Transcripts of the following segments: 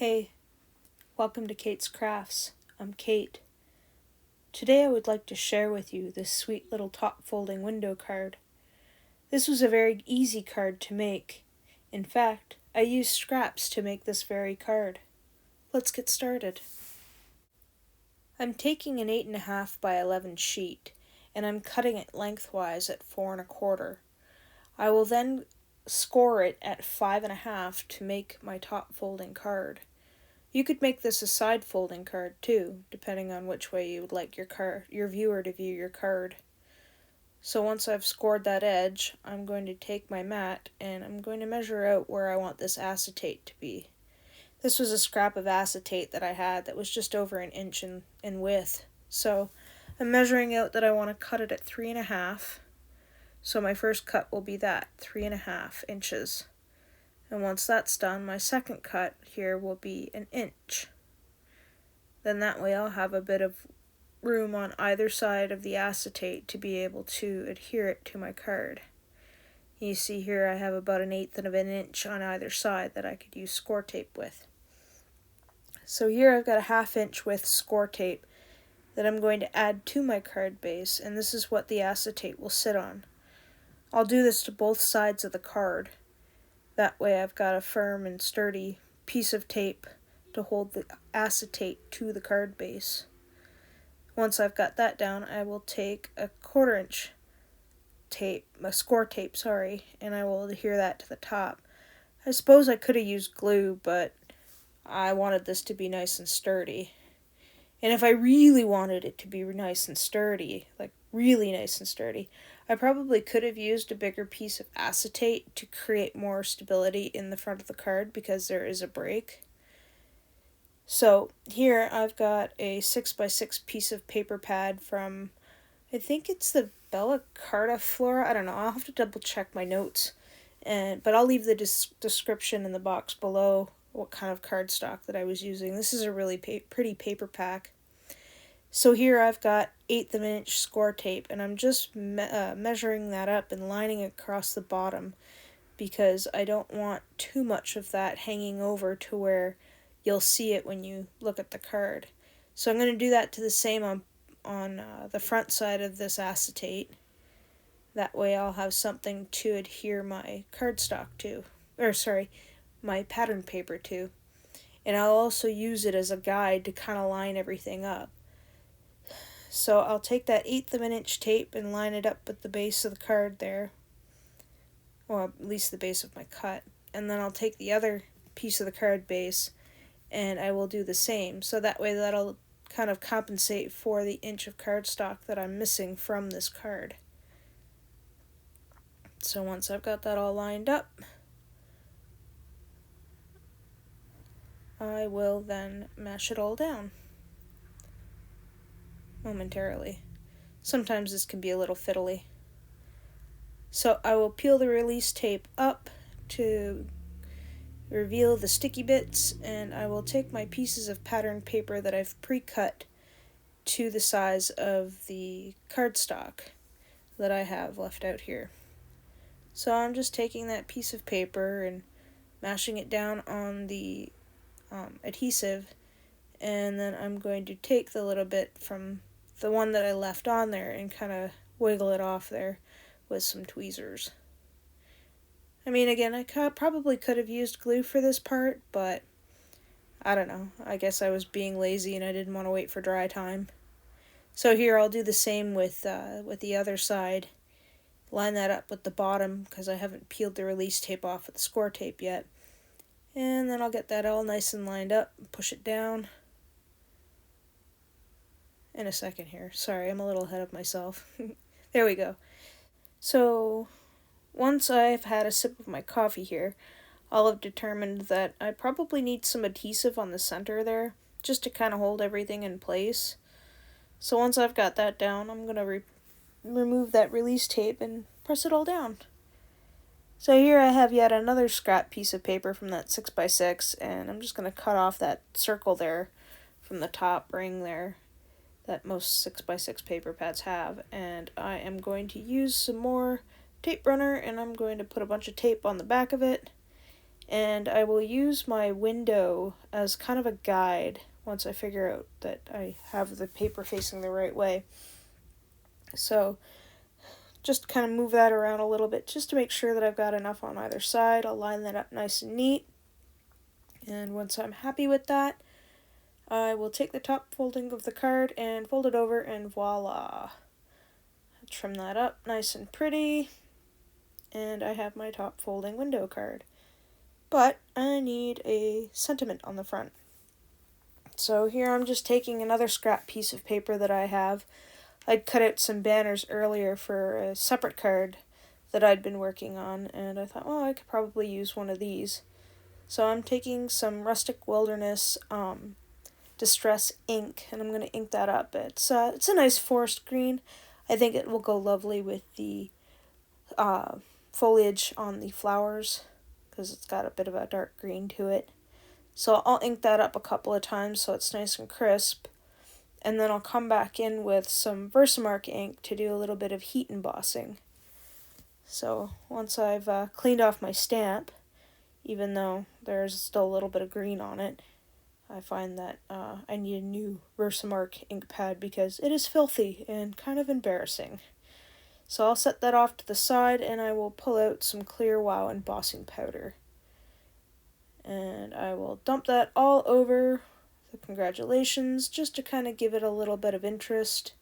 Hey, welcome to Kate's Crafts. I'm Kate. Today I would like to share with you this sweet little top folding window card. This was a very easy card to make. In fact, I used scraps to make this very card. Let's get started. I'm taking an 8.5 by 11 sheet and I'm cutting it lengthwise at 4 1/4. I will then score it at 5.5 to make my top folding card. You could make this a side folding card too, depending on which way you would like your viewer to view your card. So once I've scored that edge, I'm going to take my mat and I'm going to measure out where I want this acetate to be. This was a scrap of acetate that I had that was just over an inch in width. So I'm measuring out that I want to cut it at 3.5. So my first cut will be that, 3.5 inches. And once that's done, my second cut here will be an inch. Then that way I'll have a bit of room on either side of the acetate to be able to adhere it to my card. You see here I have about 1/8 of an inch on either side that I could use Scor Tape with. So here I've got a 1/2 inch width Scor Tape that I'm going to add to my card base, and this is what the acetate will sit on. I'll do this to both sides of the card. That way I've got a firm and sturdy piece of tape to hold the acetate to the card base. Once I've got that down, I will take a 1/4 inch tape, a Scor Tape, and I will adhere that to the top. I suppose I could have used glue, but I wanted this to be nice and sturdy. And if I really wanted it to be nice and sturdy, like really nice and sturdy, I probably could have used a bigger piece of acetate to create more stability in the front of the card because there is a break. So here I've got a 6x6 piece of paper pad from, I think it's the Carta Flora. I don't know, I'll have to double check my notes. But I'll leave the description in the box below what kind of cardstock that I was using. This is a really pretty paper pack. So here I've got 1/8 of an inch Scor Tape, and I'm just measuring that up and lining it across the bottom because I don't want too much of that hanging over to where you'll see it when you look at the card. So I'm going to do that to the same on the front side of this acetate. That way I'll have something to adhere my cardstock to, my pattern paper to. And I'll also use it as a guide to kind of line everything up. So I'll take that 1/8 of an inch tape and line it up at the base of the card there. Well, at least the base of my cut. And then I'll take the other piece of the card base and I will do the same. So that way that'll kind of compensate for the inch of cardstock that I'm missing from this card. So once I've got that all lined up, I will then mash it all down momentarily. Sometimes this can be a little fiddly. So I will peel the release tape up to reveal the sticky bits, and I will take my pieces of pattern paper that I've pre-cut to the size of the cardstock that I have left out here. So I'm just taking that piece of paper and mashing it down on the adhesive, and then I'm going to take the little bit from the one that I left on there and kind of wiggle it off there with some tweezers. I mean, again, I probably could have used glue for this part, but I don't know. I guess I was being lazy and I didn't want to wait for dry time. So here I'll do the same with the other side. Line that up with the bottom because I haven't peeled the release tape off with the Scor Tape yet. And then I'll get that all nice and lined up and push it down. In a second here. Sorry, I'm a little ahead of myself. There we go. So once I've had a sip of my coffee here, I'll have determined that I probably need some adhesive on the center there just to kind of hold everything in place. So once I've got that down, I'm going to remove that release tape and press it all down. So here I have yet another scrap piece of paper from that 6x6, and I'm just going to cut off that circle there from the top ring there that most 6x6 paper pads have, and I am going to use some more tape runner, and I'm going to put a bunch of tape on the back of it, and I will use my window as kind of a guide once I figure out that I have the paper facing the right way. So just kind of move that around a little bit just to make sure that I've got enough on either side. I'll line that up nice and neat. And once I'm happy with that, I will take the top folding of the card and fold it over, and voila. Trim that up nice and pretty, and I have my top folding window card. But I need a sentiment on the front. So here I'm just taking another scrap piece of paper that I have. I'd cut out some banners earlier for a separate card that I'd been working on, and I thought, well, I could probably use one of these. So I'm taking some Rustic Wilderness Distress ink, and I'm going to ink that up. It's a nice forest green. I think it will go lovely with the foliage on the flowers, because it's got a bit of a dark green to it. So I'll ink that up a couple of times so it's nice and crisp. And then I'll come back in with some Versamark ink to do a little bit of heat embossing. So once I've cleaned off my stamp, even though there's still a little bit of green on it, I find that I need a new Versamark ink pad because it is filthy and kind of embarrassing. So I'll set that off to the side, and I will pull out some Clear Wow embossing powder. And I will dump that all over the congratulations, just to kind of give it a little bit of interest.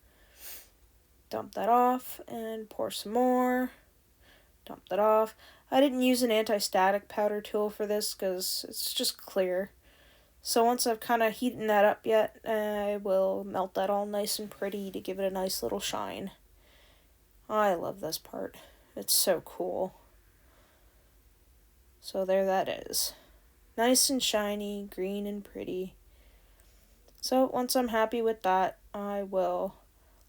Dump that off and pour some more. Dump that off. I didn't use an anti-static powder tool for this because it's just clear. So once I've kind of heated that up yet, I will melt that all nice and pretty to give it a nice little shine. I love this part. It's so cool. So there that is. Nice and shiny, green and pretty. So once I'm happy with that, I will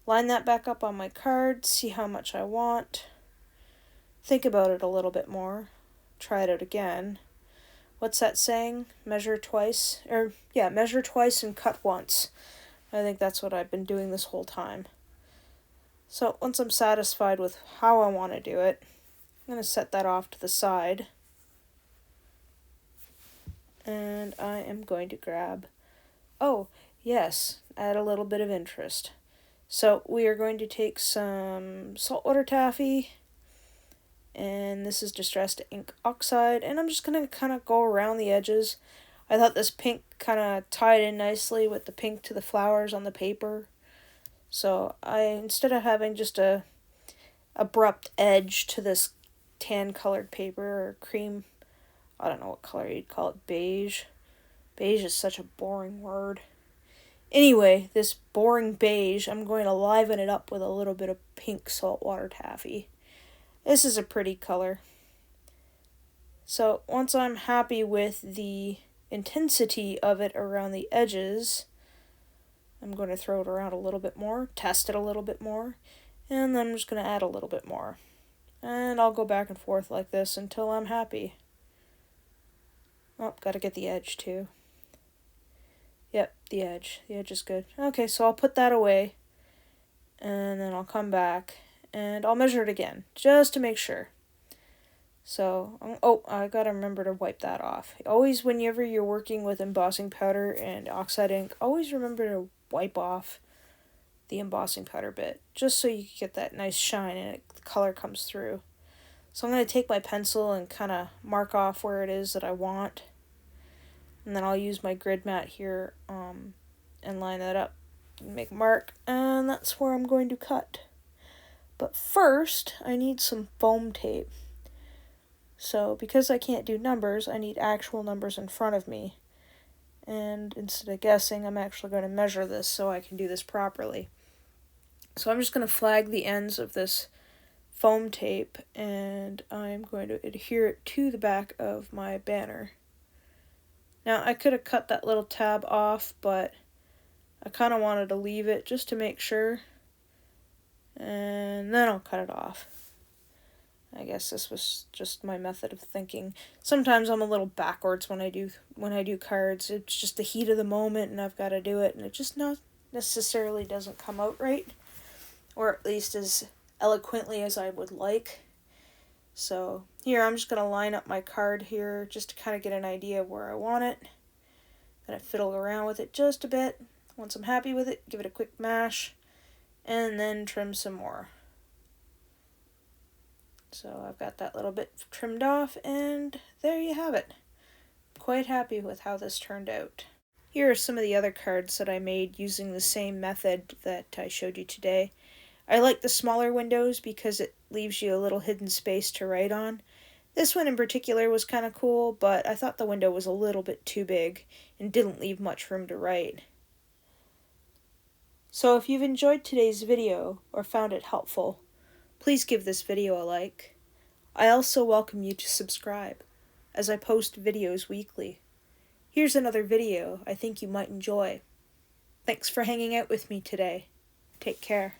line that back up on my card, see how much I want, think about it a little bit more, try it out again. What's that saying? Measure twice and cut once. I think that's what I've been doing this whole time. So once I'm satisfied with how I want to do it, I'm going to set that off to the side. And I am going to grab, add a little bit of interest. So we are going to take some Saltwater Taffy, and this is Distressed Ink Oxide, and I'm just going to kind of go around the edges. I thought this pink kind of tied in nicely with the pink to the flowers on the paper. So instead of having just a abrupt edge to this tan colored paper or cream, I don't know what color you'd call it, beige. Beige is such a boring word. Anyway, this boring beige, I'm going to liven it up with a little bit of pink Saltwater Taffy. This is a pretty color. So once I'm happy with the intensity of it around the edges, I'm going to throw it around a little bit more, test it a little bit more, and then I'm just going to add a little bit more. And I'll go back and forth like this until I'm happy. Oh, gotta get the edge too. Yep, the edge. The edge is good. Okay, so I'll put that away, and then I'll come back, and I'll measure it again, just to make sure. So, I gotta remember to wipe that off. Always, whenever you're working with embossing powder and oxide ink, always remember to wipe off the embossing powder bit, just so you get that nice shine and the color comes through. So I'm going to take my pencil and kind of mark off where it is that I want. And then I'll use my grid mat here and line that up and make a mark. And that's where I'm going to cut. But first, I need some foam tape. So because I can't do numbers, I need actual numbers in front of me. And instead of guessing, I'm actually going to measure this so I can do this properly. So I'm just going to flag the ends of this foam tape, and I'm going to adhere it to the back of my banner. Now, I could have cut that little tab off, but I kind of wanted to leave it just to make sure, and then I'll cut it off. I guess this was just my method of thinking. Sometimes I'm a little backwards when I do cards. It's just the heat of the moment, and I've got to do it, and it just not necessarily doesn't come out right, or at least as eloquently as I would like. So here I'm just going to line up my card here just to kind of get an idea of where I want it. Then I fiddle around with it just a bit. Once I'm happy with it, give it a quick mash and then trim some more. So I've got that little bit trimmed off, and there you have it. Quite happy with how this turned out. Here are some of the other cards that I made using the same method that I showed you today. I like the smaller windows because it leaves you a little hidden space to write on. This one in particular was kind of cool, but I thought the window was a little bit too big and didn't leave much room to write. So if you've enjoyed today's video or found it helpful, please give this video a like. I also welcome you to subscribe, as I post videos weekly. Here's another video I think you might enjoy. Thanks for hanging out with me today. Take care.